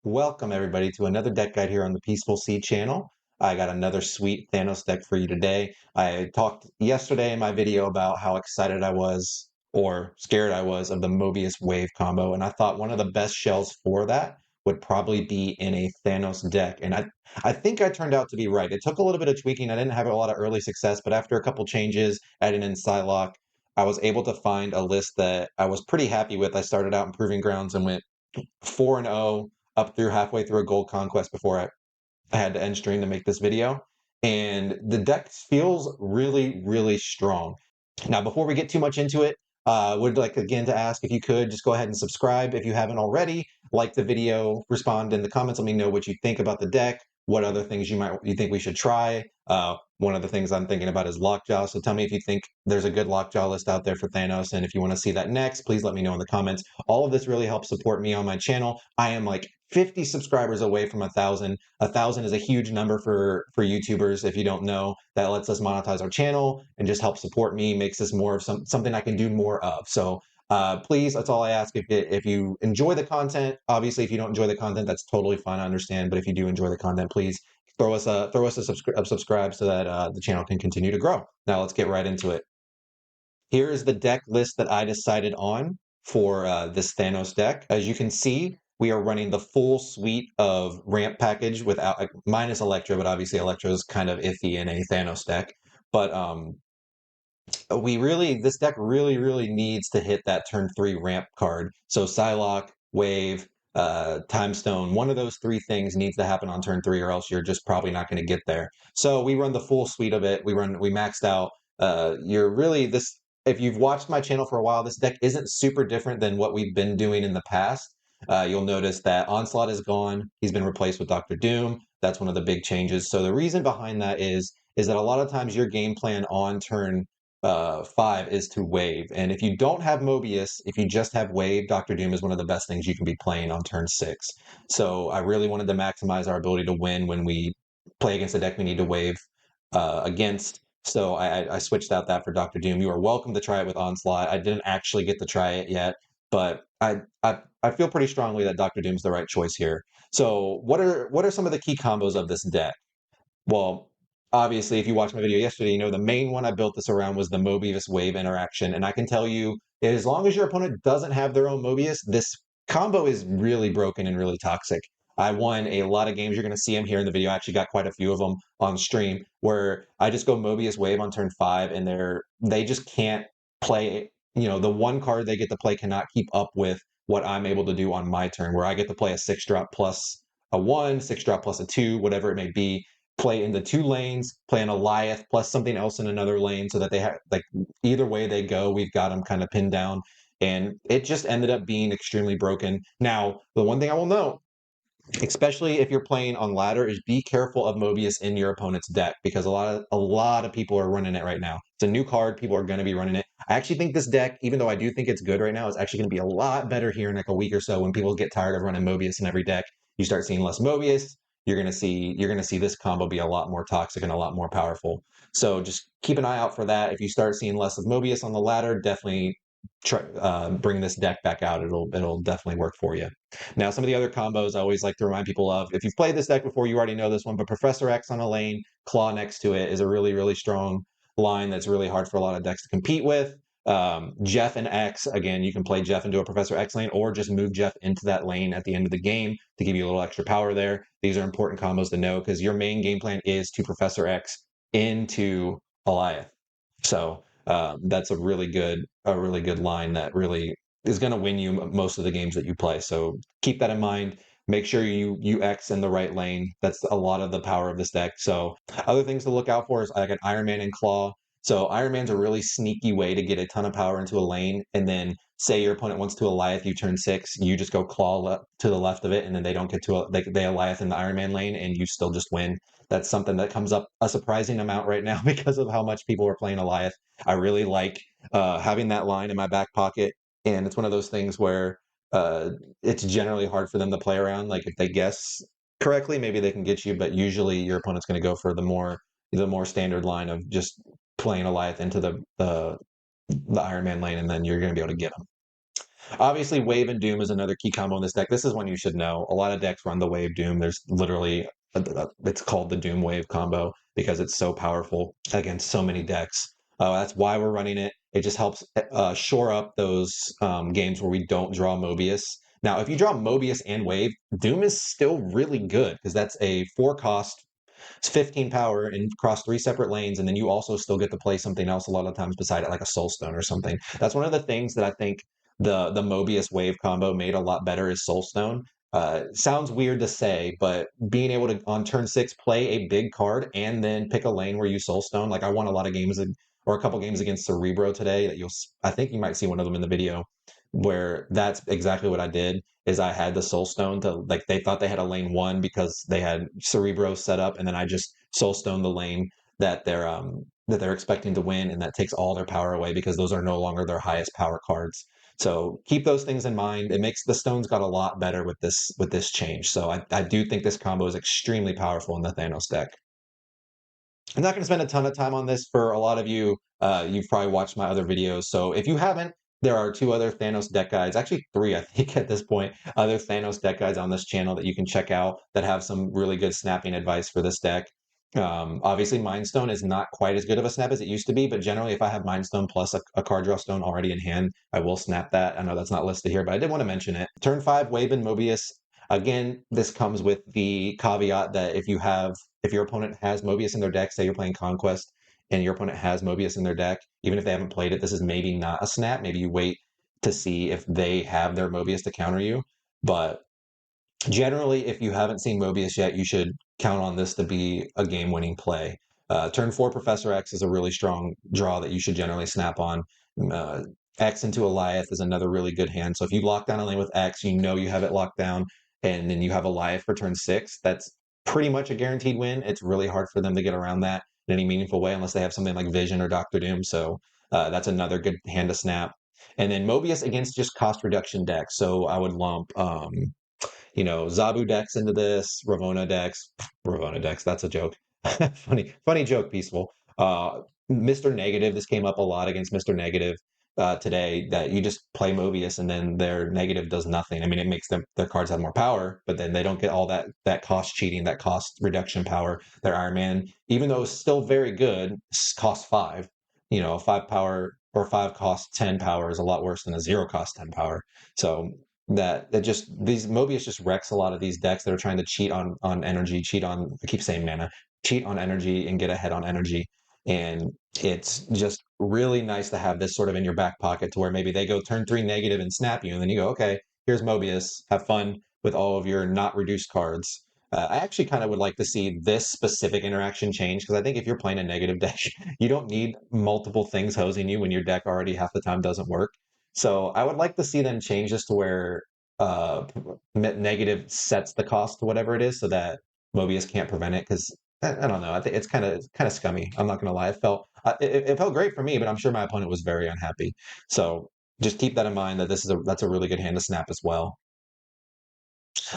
Welcome everybody to another deck guide here on the Peaceful Seed channel. I got another sweet Thanos deck for you today. I talked yesterday in my video about how excited I was or scared I was of the Mobius Wave combo, and I thought one of the best shells for that would probably be in a Thanos deck. And I think I turned out to be right. It took a little bit of tweaking. I didn't have a lot of early success, but after a couple changes, adding in Psylocke, I was able to find a list that I was pretty happy with. I started out in Proving Grounds and went 4-0 up through halfway through a gold conquest before I had to end stream to make this video. And the deck feels really, really strong. Now, before we get too much into it, would like again to ask if you could just go ahead and subscribe if you haven't already. Like the video, respond in the comments. Let me know what you think about the deck. What other things you think we should try? One of the things I'm thinking about is Lockjaw. So tell me if you think there's a good Lockjaw list out there for Thanos, and if you want to see that next, please let me know in the comments. All of this really helps support me on my channel. I am like 50 subscribers away from 1,000. 1,000 is a huge number for YouTubers. If you don't know, that lets us monetize our channel and just help support me, makes this more of something I can do more of. So please, that's all I ask. If you enjoy the content, obviously, if you don't enjoy the content, that's totally fine. I understand. But if you do enjoy the content, please throw us a subscribe so that the channel can continue to grow. Now let's get right into it. Here is the deck list that I decided on for this Thanos deck. As you can see, we are running the full suite of ramp package without minus Electro, but obviously Electro is kind of iffy in a Thanos deck. But this deck really needs to hit that turn 3 ramp card. So Psylocke, Wave, Time Stone, one of those three things needs to happen on turn 3, or else you're just probably not going to get there. So we run the full suite of it. We maxed out. If you've watched my channel for a while, this deck isn't super different than what we've been doing in the past. You'll notice that Onslaught is gone. He's been replaced with Doctor Doom. That's one of the big changes. So the reason behind that is that a lot of times your game plan on turn 5 is to wave. And if you don't have Mobius, if you just have wave, Doctor Doom is one of the best things you can be playing on turn 6. So I really wanted to maximize our ability to win when we play against a deck we need to wave against. So I switched out that for Doctor Doom. You are welcome to try it with Onslaught. I didn't actually get to try it yet, but I feel pretty strongly that Doctor Doom's the right choice here. So what are some of the key combos of this deck? Well, obviously, if you watched my video yesterday, you know the main one I built this around was the Mobius Wave interaction. And I can tell you, as long as your opponent doesn't have their own Mobius, this combo is really broken and really toxic. I won a lot of games. You're going to see them here in the video. I actually got quite a few of them on stream where I just go Mobius Wave on turn 5 and they just can't play. The one card they get to play cannot keep up with what I'm able to do on my turn, where I get to play a 6-drop plus a 1, 6-drop plus a 2, whatever it may be, play in the 2 lanes, play an Alioth plus something else in another lane, so that they have, like, either way they go, we've got them kind of pinned down. And it just ended up being extremely broken. Now, the one thing I will note, especially if you're playing on ladder, is be careful of Mobius in your opponent's deck, because a lot of people are running it right now. It's a new card. People are going to be running it. I actually think this deck, even though I do think it's good right now, is actually going to be a lot better here in like a week or so when people get tired of running Mobius in every deck. You start seeing less Mobius. You're going to see this combo be a lot more toxic and a lot more powerful. So just keep an eye out for that. If you start seeing less of Mobius on the ladder, definitely bring this deck back out. It'll definitely work for you. Now, some of the other combos I always like to remind people of, if you've played this deck before, you already know this one, but Professor X on a lane, Klaw next to it is a really strong line that's really hard for a lot of decks to compete with. Jeff and X, again, you can play Jeff into a Professor X lane, or just move Jeff into that lane at the end of the game to give you a little extra power there. These are important combos to know, because your main game plan is to Professor X into Alioth. So that's a really good line that really is going to win you most of the games that you play. So keep that in mind. Make sure you X in the right lane. That's a lot of the power of this deck. So other things to look out for is like an Iron Man and Klaw. So Iron Man's a really sneaky way to get a ton of power into a lane, and then say your opponent wants to Alioth, you turn 6, you just go Klaw to the left of it, and then they don't get to they Alioth in the Iron Man lane, and you still just win. That's something that comes up a surprising amount right now because of how much people are playing Alioth. I really like having that line in my back pocket, and it's one of those things where it's generally hard for them to play around. Like, if they guess correctly, maybe they can get you, but usually your opponent's going to go for the more standard line of just playing Alioth into the Iron Man lane, and then you're going to be able to get them. Obviously, Wave and Doom is another key combo in this deck. This is one you should know. A lot of decks run the Wave Doom. There's literally, it's called the Doom Wave combo because it's so powerful against so many decks. That's why we're running it. It just helps shore up those games where we don't draw Mobius. Now, if you draw Mobius and Wave, Doom is still really good because that's a 4 cost. It's 15 power and cross 3 separate lanes, and then you also still get to play something else a lot of times beside it, like a Soulstone or something. That's one of the things that I think the Mobius Wave combo made a lot better is Soulstone. Sounds weird to say, but being able to on turn 6 play a big card and then pick a lane where you Soulstone, like I won a lot of games or a couple games against Cerebro today that I think you might see one of them in the video where that's exactly what I did is I had the Soulstone to like they thought they had a lane 1 because they had Cerebro set up, and then I just Soulstone the lane that they're expecting to win, and that takes all their power away because those are no longer their highest power cards. So keep those things in mind. It makes the stones got a lot better with this change. So I do think this combo is extremely powerful in the Thanos deck. I'm not going to spend a ton of time on this for a lot of you. You've probably watched my other videos. So if you haven't, there are 2 other Thanos deck guides, actually 3, I think, at this point, other Thanos deck guides on this channel that you can check out that have some really good snapping advice for this deck. Obviously, Mind Stone is not quite as good of a snap as it used to be, but generally, if I have Mind Stone plus a card draw stone already in hand, I will snap that. I know that's not listed here, but I did want to mention it. Turn 5, Wave and Mobius. Again, this comes with the caveat that if your opponent has Mobius in their deck, say you're playing Conquest, and your opponent has Mobius in their deck, even if they haven't played it, this is maybe not a snap. Maybe you wait to see if they have their Mobius to counter you. But generally, if you haven't seen Mobius yet, you should count on this to be a game-winning play. Turn 4 Professor X is a really strong draw that you should generally snap on. Uh, X into Alioth is another really good hand. So if you lock down a lane with X, you know you have it locked down, and then you have Alioth for turn 6. That's pretty much a guaranteed win. It's really hard for them to get around that in any meaningful way unless they have something like Vision or Doctor Doom. So that's another good hand to snap. And then Mobius against just cost reduction decks. So I would lump Zabu decks into this, Ravona decks, that's a joke. funny joke, Peaceful. Mr. Negative, this came up a lot against Mr. Negative today, that you just play Mobius and then their negative does nothing. I mean, it makes their cards have more power, but then they don't get all that cost cheating, that cost reduction power. Their Iron Man, even though it's still very good, costs 5. A 5 power or 5 cost 10 power is a lot worse than a 0 cost 10 power. So that just these Mobius just wrecks a lot of these decks that are trying to cheat on energy, I keep saying mana, cheat on energy and get ahead on energy. And it's just really nice to have this sort of in your back pocket to where maybe they go turn 3 negative and snap you, and then you go, okay, here's Mobius, have fun with all of your not reduced cards. I actually kind of would like to see this specific interaction change because I think if you're playing a negative deck, you don't need multiple things hosing you when your deck already half the time doesn't work. So I would like to see them change this to where negative sets the cost to whatever it is, so that Mobius can't prevent it. Because I don't know, I think it's kind of scummy. I'm not gonna lie. It felt great for me, but I'm sure my opponent was very unhappy. So just keep that in mind that that's a really good hand to snap as well.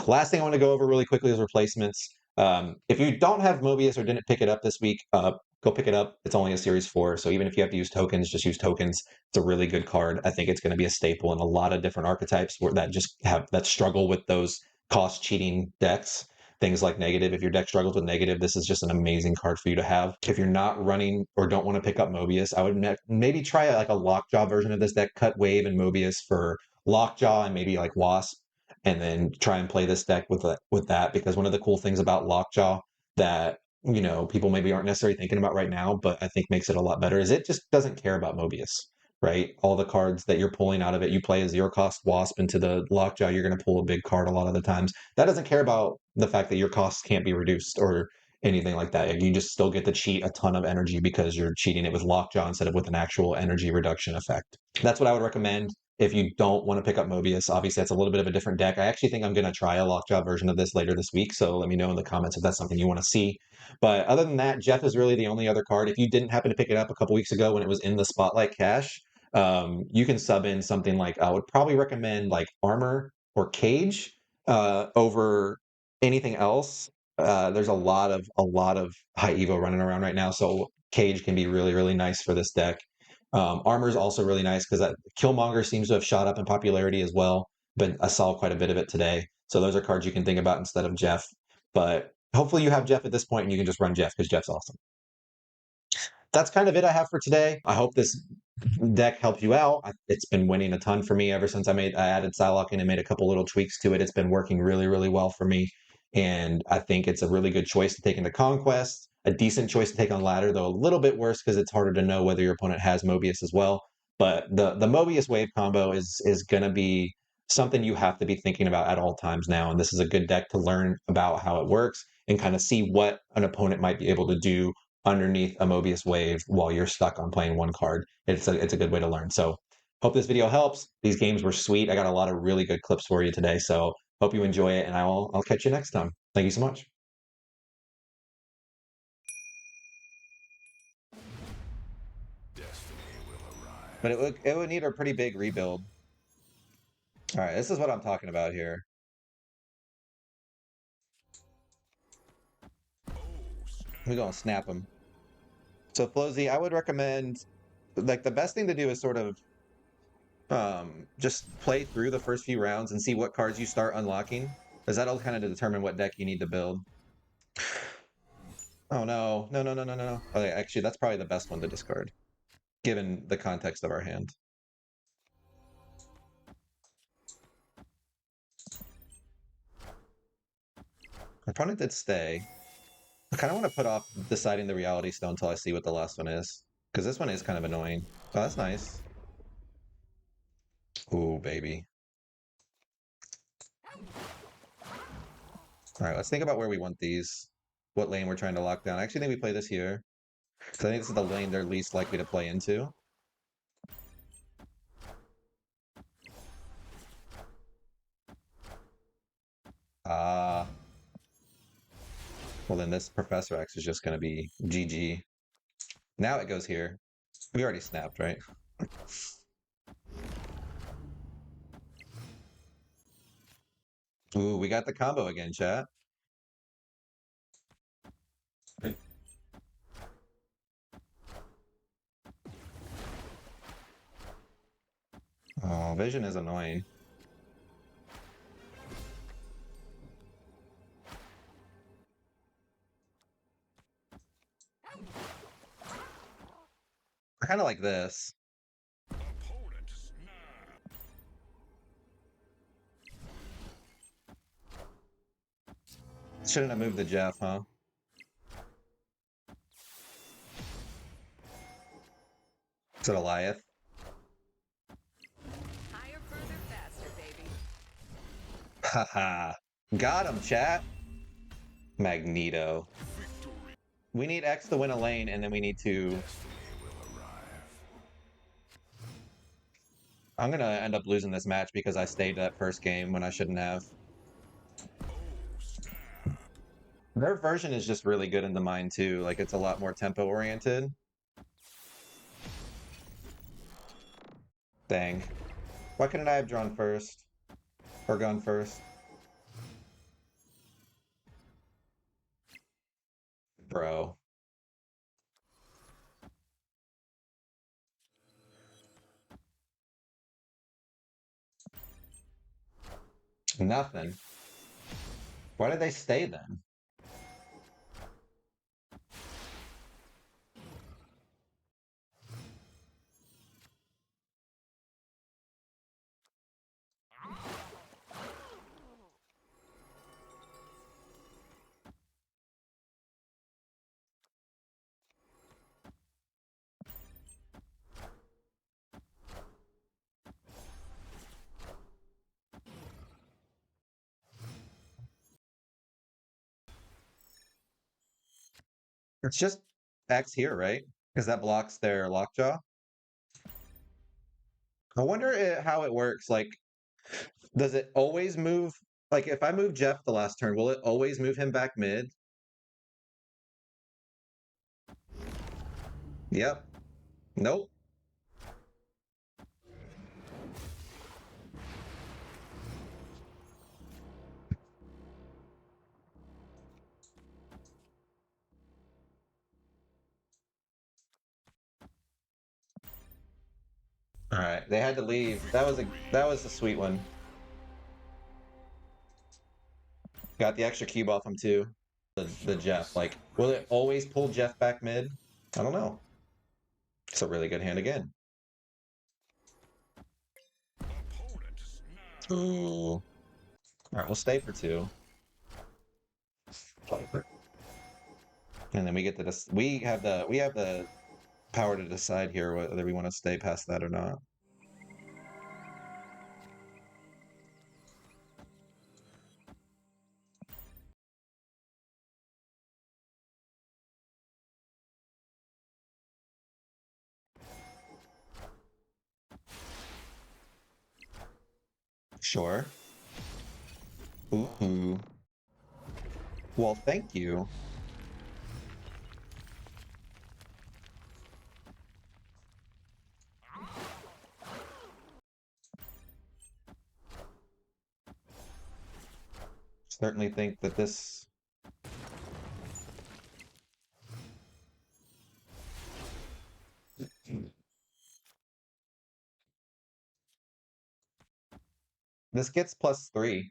Last thing I want to go over really quickly is replacements. If you don't have Mobius or didn't pick it up this week, go pick it up. It's only a Series 4, so even if you have to use tokens, just use tokens. It's a really good card. I think it's going to be a staple in a lot of different archetypes that struggle with those cost cheating decks. Things like negative. If your deck struggles with negative, this is just an amazing card for you to have. If you're not running or don't want to pick up Mobius, I would maybe try like a Lockjaw version of this deck. Cut Wave and Mobius for Lockjaw and maybe like Wasp, and then try and play this deck with that, because one of the cool things about Lockjaw that people maybe aren't necessarily thinking about right now, but I think makes it a lot better, is it just doesn't care about Mobius, right? All the cards that you're pulling out of it, you play a 0 cost Wasp into the Lockjaw, you're going to pull a big card a lot of the times. That doesn't care about the fact that your costs can't be reduced or anything like that. You just still get to cheat a ton of energy because you're cheating it with Lockjaw instead of with an actual energy reduction effect. That's what I would recommend. If you don't want to pick up Mobius, obviously that's a little bit of a different deck. I actually think I'm going to try a Lockjaw version of this later this week, so let me know in the comments if that's something you want to see. But other than that, Jeff is really the only other card. If you didn't happen to pick it up a couple weeks ago when it was in the Spotlight cache, you can sub in something like, I would probably recommend like Armor or Cage over anything else. There's a lot of high Evo running around right now, so Cage can be really, really nice for this deck. Armor is also really nice because Killmonger seems to have shot up in popularity as well, but I saw quite a bit of it today. So those are cards you can think about instead of Jeff. But hopefully you have Jeff at this point and you can just run Jeff because Jeff's awesome. That's kind of it I have for today. I hope this deck helped you out. It's been winning a ton for me ever since I added Psylocke in and made a couple little tweaks to it. It's been working really, really well for me. And I think it's a really good choice to take into Conquest, a decent choice to take on Ladder, though a little bit worse because it's harder to know whether your opponent has Mobius as well. But the Mobius Wave combo is going to be something you have to be thinking about at all times now. And this is a good deck to learn about how it works and kind of see what an opponent might be able to do underneath a Mobius wave while you're stuck on playing one card. It's a good way to learn. So hope this video helps. These games were sweet. I got a lot of really good clips for you today. So hope you enjoy it, and I'll catch you next time. Thank you so much. But it would need a pretty big rebuild. All right, this is what I'm talking about here. We're gonna snap him. So Flozy, I would recommend, like, the best thing to do is sort of just play through the first few rounds and see what cards you start unlocking, because that'll kind of determine what deck you need to build. Oh no, no, no, no, no, no. Okay, actually, that's probably the best one to discard, given the context of our hand. My opponent did stay. I kind of want to put off deciding the Reality Stone until I see what the last one is, because this one is kind of annoying. Oh, that's nice. Ooh, baby. All right, let's think about where we want these. What lane we're trying to lock down. I actually think we play this here, because I think this is the lane they're least likely to play into. Ah. Well, then this Professor X is just going to be GG. Now it goes here. We already snapped, right? Ooh, we got the combo again, chat. Oh, Vision is annoying. I kind of like this. Shouldn't have moved the Jeff, huh? Is it Alioth? Higher, further, faster, baby. Haha. Got him, chat. Magneto. We need X to win a lane, and then we need to... I'm going to end up losing this match because I stayed that first game when I shouldn't have. Their version is just really good into mine, too. Like, it's a lot more tempo-oriented. Dang. Why couldn't I have drawn first? Or gone first? Bro. Nothing. Why did they stay then? It's just X here, right? Because that blocks their lockjaw. I wonder how it works. Like, does it always move? Like, if I move Jeff the last turn, will it always move him back mid? Yep. Nope. All right, they had to leave. That was a sweet one. Got the extra cube off him too. The Jeff, like, will it always pull Jeff back mid? I don't know. It's a really good hand again. Ooh. All right, we'll stay for 2. And then we get to we have the power to decide here whether we want to stay past that or not. Sure. Ooh. Well, thank you. Certainly think that this... This gets +3.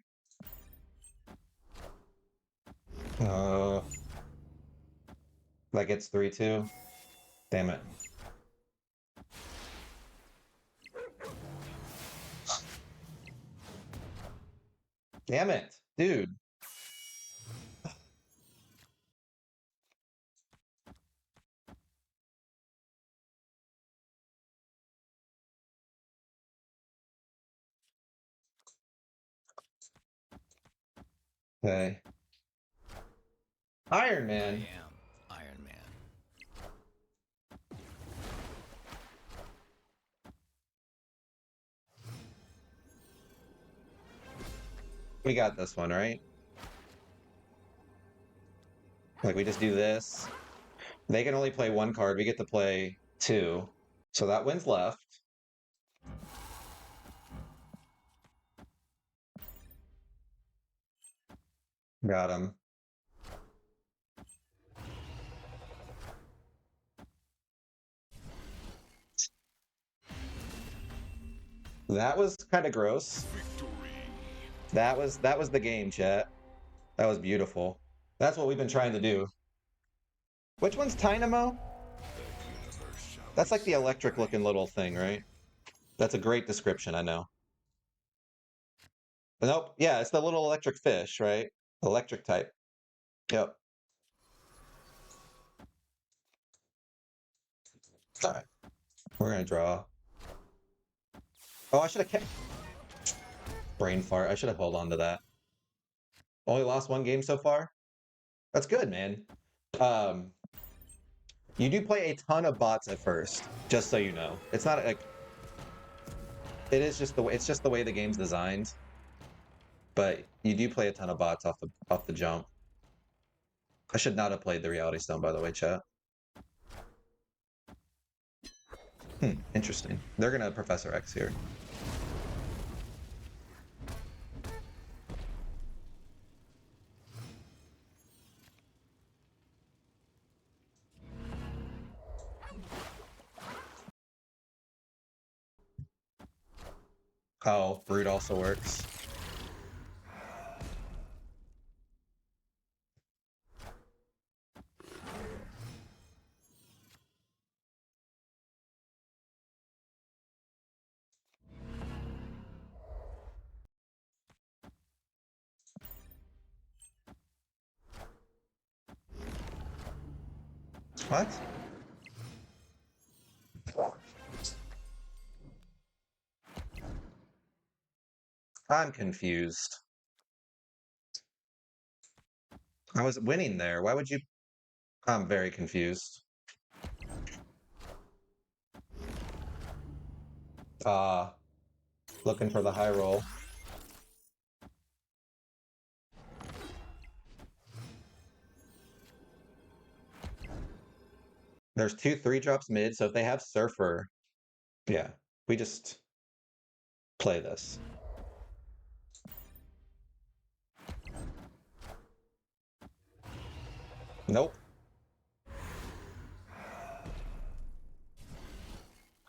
That gets 3 too. Damn it. Damn it, dude. Okay. Iron Man. I am Iron Man. We got this one, right? Like, we just do this. They can only play 1 card. We get to play 2. So that wins left. Got him. That was kind of gross. That was the game, chat. That was beautiful. That's what we've been trying to do. Which one's Dynamo? That's like the electric looking little thing, right? That's a great description, I know. Nope. Yeah, it's the little electric fish, right? Electric type. Yep. All right. We're gonna draw. Oh, I should have kept... Brain fart. I should have held on to that. Only lost 1 game so far? That's good, man. You do play a ton of bots at first, just so you know. It's not like... It is just the way... It's just the way the game's designed. But you do play a ton of bots off the jump. I should not have played the Reality Stone, by the way, chat. Interesting. They're gonna Professor X here. Oh, Brood also works. What? I'm confused. I was winning there. Why would you... I'm very confused. Looking for the high roll. There's 2 3-drops mid, so if they have Surfer... Yeah, we just play this. Nope.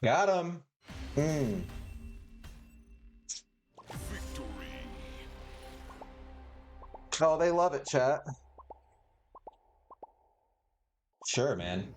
Got him. Mm. Oh, they love it, chat. Sure, man.